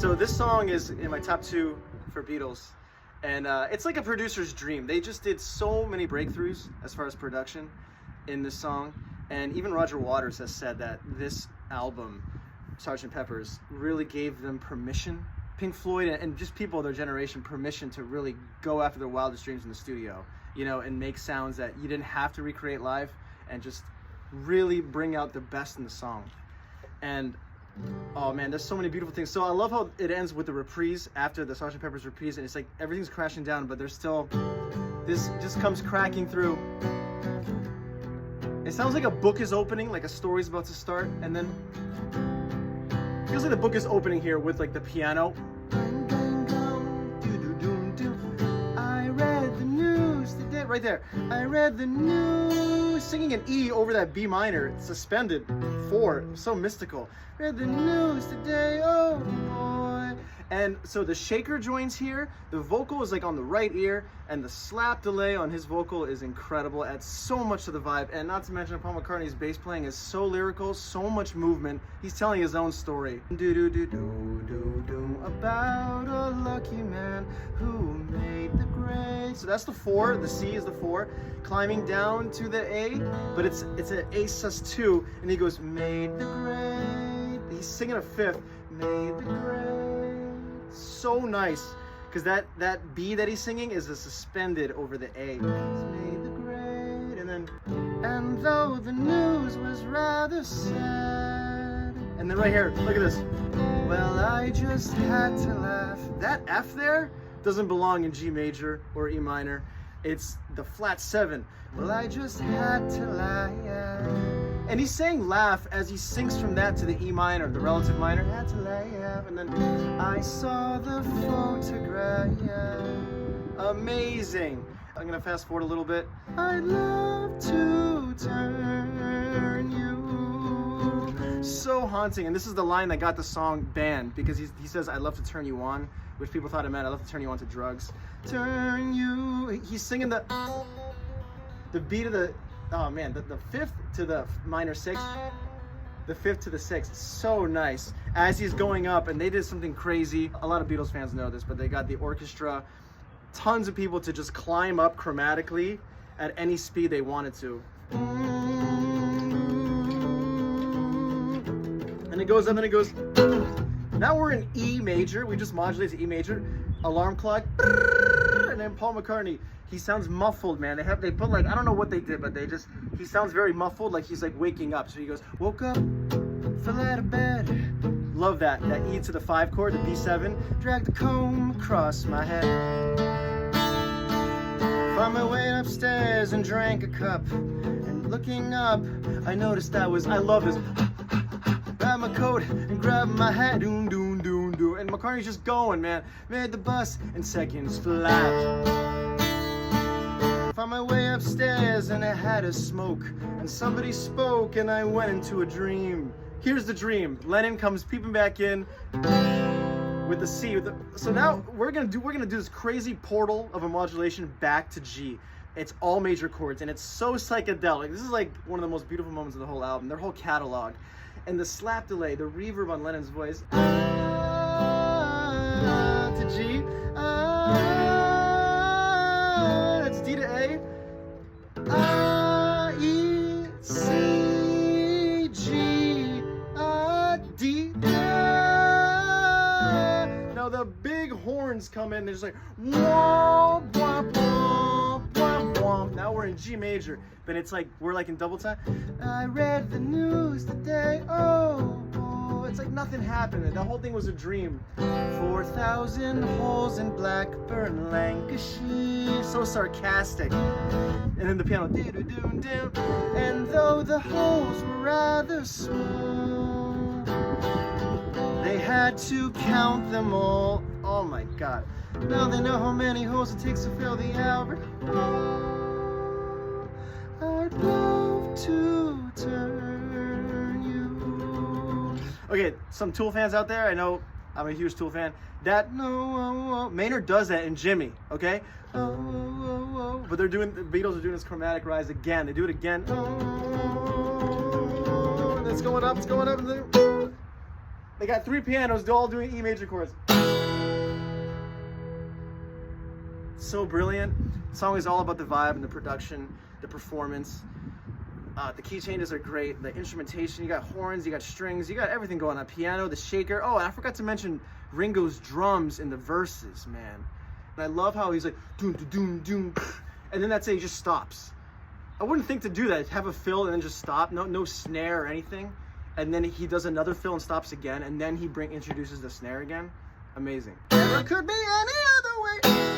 So this song is in my top 2 for Beatles. And it's like a producer's dream. They just did so many breakthroughs as far as production in this song. And even Roger Waters has said that this album, Sgt. Pepper's, really gave them permission, Pink Floyd and just people of their generation, permission to really go after their wildest dreams in the studio, you know, and make sounds that you didn't have to recreate live and just really bring out the best in the song. And oh man, there's so many beautiful things. So I love how it ends with the reprise after the Sgt. Pepper's reprise, and it's like everything's crashing down, but there's still, this just comes cracking through. It sounds like a book is opening, like a story's about to start, and then it feels like the book is opening here with like the piano. I read the news today, right there. I read the news, singing an E over that B minor, suspended 4, so mystical. Read the news today, oh boy. And so the shaker joins here, the vocal is like on the right ear, and the slap delay on his vocal is incredible, adds so much to the vibe, and not to mention Paul McCartney's bass playing is so lyrical, so much movement. He's telling his own story. About a lucky man who made the grade. So that's the 4, the C is the 4, climbing down to the A, but it's an A sus2, and he goes, made the grade. He's singing a 5th, made the grade. So nice, because that B that he's singing is a suspended over the A. He's made the grade, and then, and though the news was rather sad. And then right here, look at this. Well, I just had to laugh. That F there doesn't belong in G major or E minor. It's the flat 7. Well, I just had to laugh. And he's saying laugh as he sinks from that to the E minor, the relative minor. Had to laugh. And then I saw the photograph. Amazing. I'm gonna fast forward a little bit. I'd love to turn you. So haunting. And this is the line that got the song banned, because he says, I'd love to turn you on, which people thought it meant, I'd love to turn you on to drugs. Turn you. He's singing the beat of the, oh man, the 5th to the minor 6, the 5th to the 6th. So nice. As he's going up, and they did something crazy. A lot of Beatles fans know this, but they got the orchestra, tons of people to just climb up chromatically at any speed they wanted to. And it goes up and it goes. Now we're in E major. We just modulated to E major. Alarm clock. And then Paul McCartney. He sounds muffled, man. They put like, I don't know what they did, but he sounds very muffled, like he's like waking up. So he goes, woke up, fell out of bed. Love that E to the 5 chord, the B7. Dragged the comb across my head. Found my way upstairs and drank a cup. And looking up, I noticed I love this. Grab my coat and grab my hat. Doom, doom, doom, doom. And McCartney's just going, man. Made the bus in seconds flat. Found my way upstairs and I had a smoke. And somebody spoke and I went into a dream. Here's the dream. Lennon comes peeping back in with the C. So now we're gonna do this crazy portal of a modulation back to G. It's all major chords and it's so psychedelic. This is like one of the most beautiful moments of the whole album, their whole catalog. And the slap delay, the reverb on Lennon's voice. To G. That's D to A. E, C, G, D. Now the big horns come in, they're just like womp, womp, womp, womp, womp. Now we're in G major, but it's like we're like in double time. I read the news today, oh, oh. It's like nothing happened. The whole thing was a dream. 4,000 holes in Blackburn, Lancashire. So sarcastic. And then the piano. And though the holes were rather small, they had to count them all. Oh my God. Now they know how many holes it takes to fill the Albert Hall. I'd love to turn you. Okay, some Tool fans out there, I know I'm a huge Tool fan. That Maynard does that in Jimmy, okay? But the Beatles are doing this chromatic rise again. They do it again. It's going up, it's going up. They got 3 pianos, they're all doing E major chords. So brilliant. The song is all about the vibe and the production, the performance. The key changes are great. The instrumentation, you got horns, you got strings, you got everything going on. Piano, the shaker. Oh, and I forgot to mention Ringo's drums in the verses, man. And I love how he's like, doom, doom, doom, and then that's it, he just stops. I wouldn't think to do that, have a fill and then just stop, no snare or anything. And then he does another fill and stops again, and then he introduces the snare again. Amazing. Never could be any other way.